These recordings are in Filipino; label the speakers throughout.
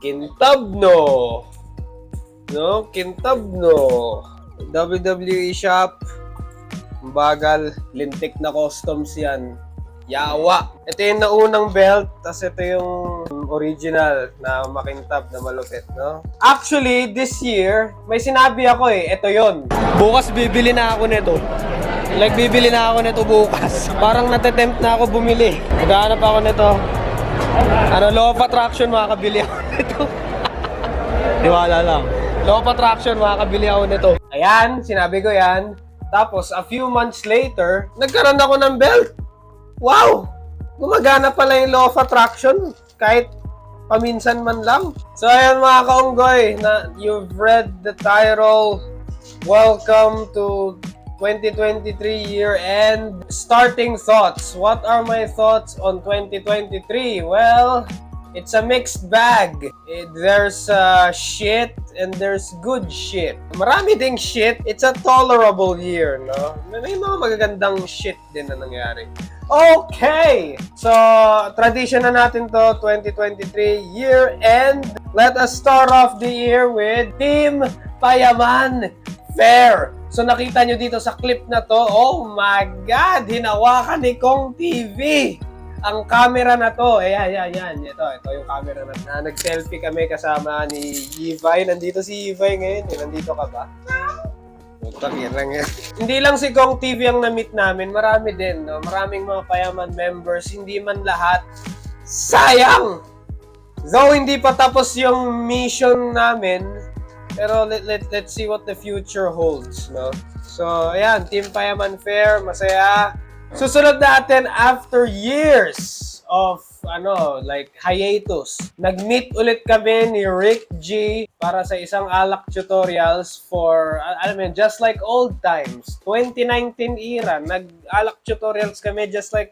Speaker 1: Kintabno. No? Kintabno. WWE shop. Bagal. Lintik na customs yan. Yawa. Ito yung naunang belt. Tapos ito yung original na makintab na malupit, no? Actually, this year, may sinabi ako eh. Ito yon. Bukas bibili na ako nito. Like, bibili na ako nito bukas. Parang natatempt na ako bumili. Maghanap ako nito. Law of attraction, makakabili ako nito. Tiwala lang. Law of attraction, makakabili ako nito. Ayan, sinabi ko yan. Tapos, a few months later, nagkaroon ako ng belt. Wow! Gumagana pala yung law of attraction kahit paminsan man lang. So, ayan mga kaunggoy, na you've read the title. Welcome to 2023 year-end starting thoughts. What are my thoughts on 2023? Well, it's a mixed bag. There's shit and there's good shit. Marami ding shit. It's a tolerable year, no? May mga magagandang shit din na nangyari. Okay! So, tradition na natin to, 2023 year-end. Let us start off the year with Team Payaman Fair. So nakita nyo dito sa clip na to, oh my God, hinawakan ni Kong TV ang camera na to. Ayan. Ito yung camera na nag-selfie kami kasama ni Yivay. Nandito si Yivay ngayon. Nandito ka ba? Hindi lang si Kong TV ang na-meet namin. Marami din, no? Maraming mga Payaman members. Hindi man lahat. Sayang! Though hindi pa tapos yung mission namin, pero let's see what the future holds, no? So, ayan, Team Payaman Fair, masaya. Susunod natin after years of, hiatus. Nag-meet ulit kami ni Rick G para sa isang alak tutorials for, just like old times. 2019 era, nag-alak tutorials kami just like,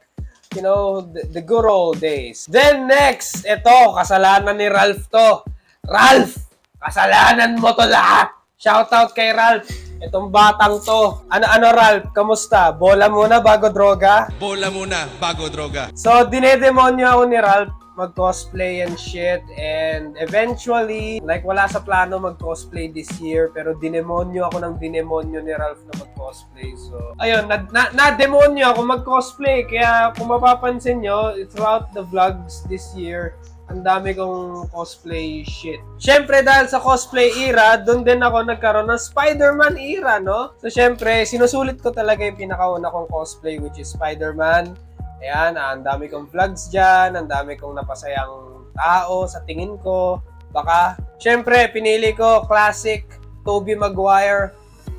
Speaker 1: the good old days. Then next, ito, kasalanan ni Ralph to. Ralph! Kasalanan mo to lahat. Shoutout kay Ralph. Itong batang to. Ano Ralph? Kamusta? Bola muna bago droga?
Speaker 2: Bola muna bago droga.
Speaker 1: So, dinedemonyo ako ni Ralph mag-cosplay and shit. And eventually, wala sa plano mag-cosplay this year. Pero dinemonyo ako ng dinemonyo ni Ralph na mag-cosplay. So, ayun, na-demonyo ako mag-cosplay. Kaya kung mapapansin nyo, throughout the vlogs this year, ang dami kong cosplay shit. Siyempre, dahil sa cosplay era, doon din ako nagkaroon ng Spider-Man era, no? So, siyempre, sinusulit ko talaga yung pinakauna kong cosplay, which is Spider-Man. Ayan, ang dami kong vlogs dyan, ang dami kong napasayang tao sa tingin ko. Baka, siyempre, pinili ko classic Tobey Maguire,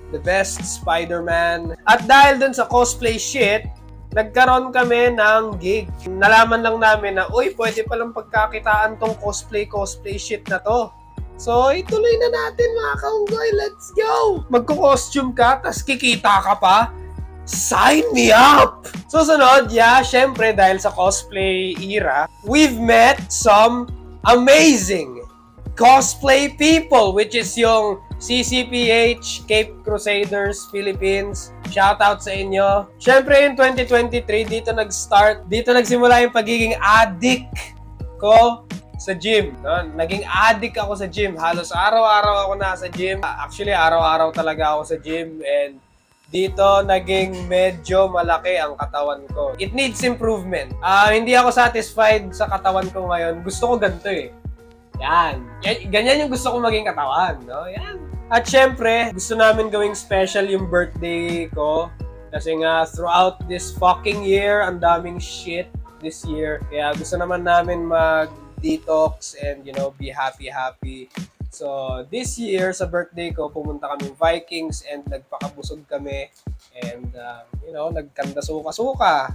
Speaker 1: the best Spider-Man. At dahil dun sa cosplay shit, nagkaroon kami ng gig. Nalaman lang namin na, uy, pwede palang pagkakitaan tong cosplay shit na to. So, ituloy na natin mga kaunggoy. Let's go! Magko-costume ka, tas kikita ka pa. Sign me up! Susunod, syempre, dahil sa cosplay era, we've met some amazing cosplay people, which is yung CCPH, Cape Crusaders, Philippines. Shoutout sa inyo. Siyempre, yung 2023, dito nagsimula yung pagiging addict ko sa gym. No? Naging addict ako sa gym. Halos araw-araw ako nasa gym. Actually, araw-araw talaga ako sa gym. And dito, naging medyo malaki ang katawan ko. It needs improvement. Hindi ako satisfied sa katawan ko ngayon. Gusto ko ganito eh. Yan. Ganyan yung gusto ko maging katawan. No? Yan. At syempre, gusto namin gawing special yung birthday ko. Kasi nga, throughout this fucking year, ang daming shit this year. Kaya gusto naman namin mag-detox and, be happy. So, this year, sa birthday ko, pumunta kami Vikings and nagpakabusog kami. And, nagkanda suka-suka.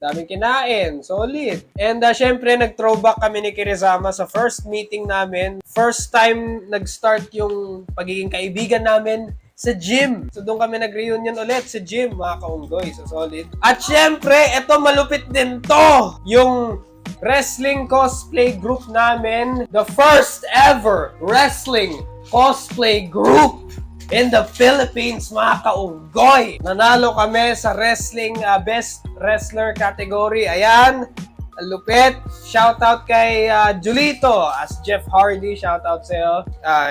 Speaker 1: Daming kinain. Solid. And syempre, nag-throwback kami ni Kirizama sa first meeting namin. First time nag-start yung pagiging kaibigan namin sa gym. So, doon kami nag-reunion ulit sa gym, mga kaunggoy. So, solid. At syempre, eto malupit din to. Yung wrestling cosplay group namin. The first ever wrestling cosplay group in the Philippines, mga kaunggoy. Nanalo kami sa wrestling best wrestler category. Ayan. Lupit. Shoutout kay Julito as Jeff Hardy. Shoutout sa'yo.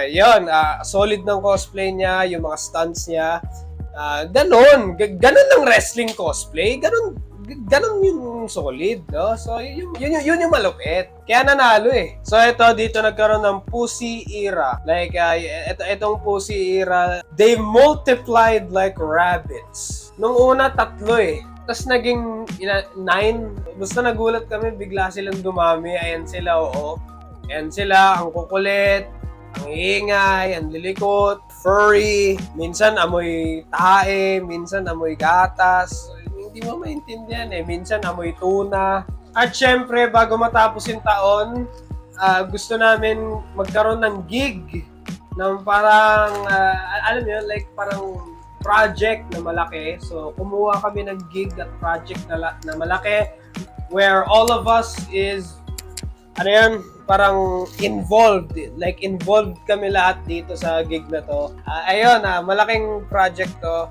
Speaker 1: Yun, solid ng cosplay niya, yung mga stunts niya. Ganon ng wrestling cosplay. Ganon yung solid, no? So, yun yung malupit. Kaya nanalo eh. So, dito nagkaroon ng Pussy Era. Like, itong Pussy Era, they multiplied like rabbits. Nung una, 3 eh. Tapos naging 9. Basta nagulat kami, bigla silang dumami. Ayan sila, oo. Ayan sila, ang kukulit, ang iingay, ang lilikot, furry, minsan amoy tae, minsan amoy gatas. Hindi mo maintindihan eh. Minsan amoy tuna. At syempre, bago matapos yung taon, gusto namin magkaroon ng gig ng parang, alam niyo, like parang project na malaki. So, kumuha kami ng gig at project na malaki where all of us is, parang involved. Like, involved kami lahat dito sa gig na to. Ayun, malaking project to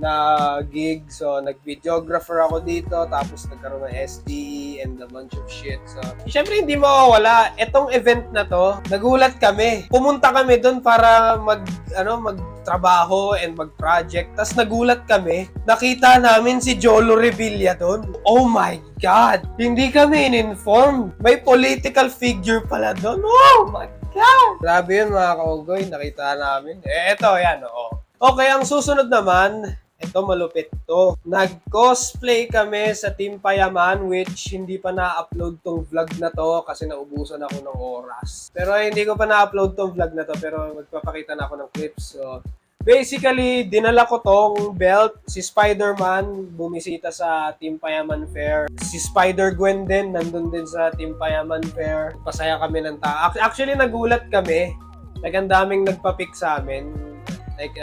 Speaker 1: na gig. So, nag-videographer ako dito, tapos nagkaroon ng SDE and a bunch of shit. So, syempre hindi mawawala. Etong event na to, nagulat kami. Pumunta kami doon para magtrabaho and mag-project. Tapos nagulat kami, nakita namin si Jolo Revilla doon. Oh my God! Hindi kami in-informed. May political figure pala doon. Oh my God! Grabe yun mga kaugoy, nakita namin. Eto, yan, oo. Okay, ang susunod naman, ito malupit to. Nag-cosplay kami sa Team Payaman, which hindi pa na-upload tong vlog na to kasi naubusan ako ng oras. Pero hindi ko pa na-upload tong vlog na to, pero magpapakita na ako ng clips. So, basically, dinala ko tong belt. Si Spider-Man bumisita sa Team Payaman Fair. Si Spider-Gwen din, nandun din sa Team Payaman Fair. Pasaya kami ng tao. Actually, nagulat kami. Like, ang daming nagpa-pick sa amin. Like,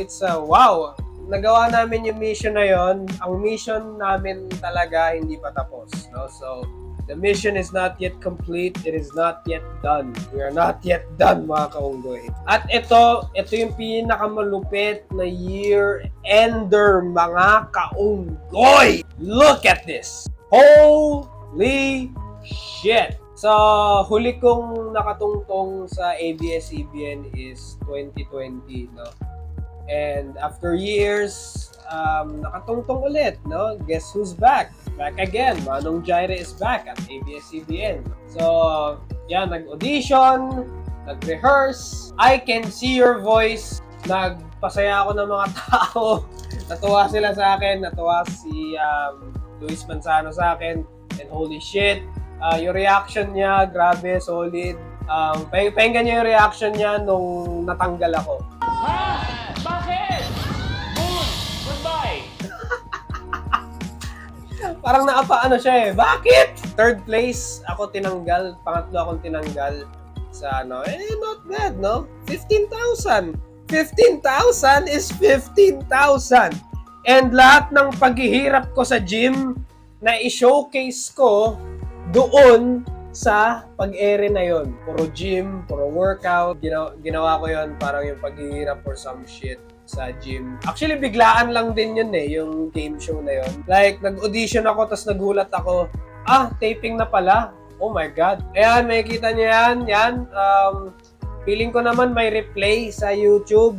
Speaker 1: it's wow. Nagawa namin yung mission na yon. Ang mission namin talaga hindi pa tapos, no? So, the mission is not yet complete. It is not yet done. We are not yet done, mga kaunggoy. At ito yung pinakamalupit na year-ender, mga kaunggoy! Look at this! Holy shit! So, huli kong nakatungtong sa ABS-CBN is 2020, no? And after years, nakatungtong ulit, no? Guess who's back? Back again. Manong Jaire is back at ABS-CBN. So, yan, nag-audition, nag-rehearse. I can see your voice. Nagpasaya ako ng mga tao. Natuwa sila sa akin. Natuwa si Luis Manzano sa akin. And holy shit, yung reaction niya, grabe, solid. Pakinggan niyo yung reaction niya nung natanggal ako.
Speaker 3: Bakit? Boom! Goodbye!
Speaker 1: Parang nakapaano siya eh. Bakit? Third place, ako tinanggal. Pangatlo akong tinanggal sa not bad, no? 15,000. 15,000 is 15,000. And lahat ng paghihirap ko sa gym na i-showcase ko doon sa pag-ere na yon. Puro gym, puro workout. Ginawa ko yon, parang yung paghihirap for some shit sa gym. Actually, biglaan lang din yun eh, yung game show na yon. Like, nag-audition ako, tapos nagulat ako, taping na pala. Oh my God. Ayan, makikita niyo yan. Feeling ko naman may replay sa YouTube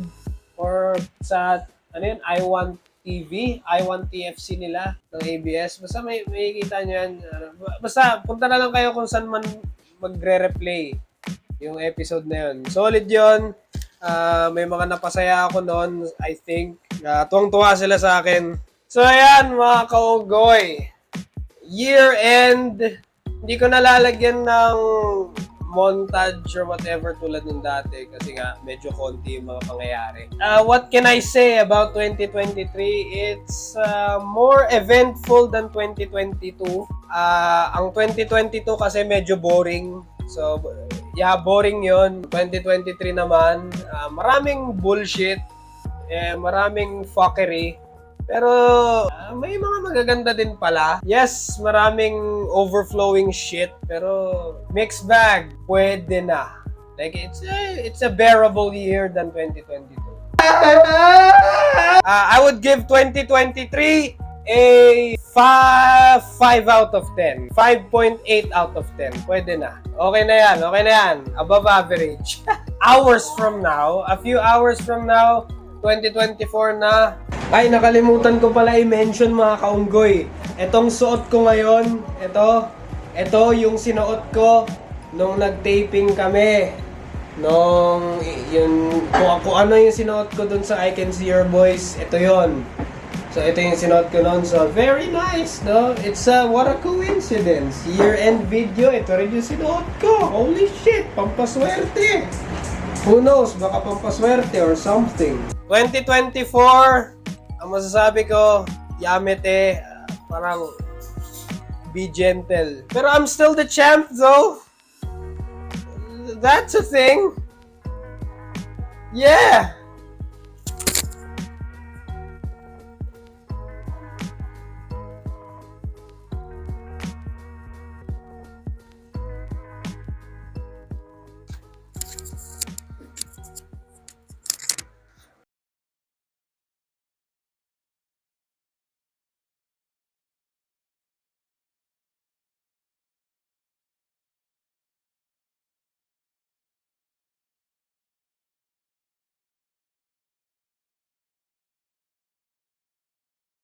Speaker 1: or sa, I Want TV, I Want TFC nila ng ABS. Basta may makikita nyo yan. Basta punta na lang kayo kung saan man magre-replay yung episode na yun. Solid yun. May mga napasaya ako noon, I think. Tuwang-tuwa sila sa akin. So ayan mga kaugoy. Year end. Hindi ko nalalagyan ng montage or whatever tulad ng dati kasi nga medyo konti yung mga pangyayari. What can I say about 2023? It's more eventful than 2022. Ang 2022 kasi medyo boring. So, yeah, boring yon. 2023 naman, maraming bullshit, maraming fuckery. Pero may mga magaganda din pala. Yes, maraming overflowing shit, pero mixed bag, pwede na. Like it's a bearable year than 2022. I would give 2023 a 5 out of 10. 5.8 out of 10. Pwede na. Okay na yan. Okay na yan. Above average. Hours from now, a few hours from now, 2024 na. Ay, nakalimutan ko pala i-mention mga kaunggoy. Etong suot ko ngayon, ito yung sinuot ko nung nag-taping kami. Kung ano yung sinuot ko dun sa I Can See Your Boys, ito yon. So, ito yung sinuot ko nun. So, very nice, no? It's what a coincidence. Year-end video, ito rin yung sinuot ko. Holy shit, pampaswerte. Who knows, baka pampaswerte or something. 2024, ang masasabi ko, yamete, parang be gentle. Pero I'm still the champ, though. That's a thing. Yeah.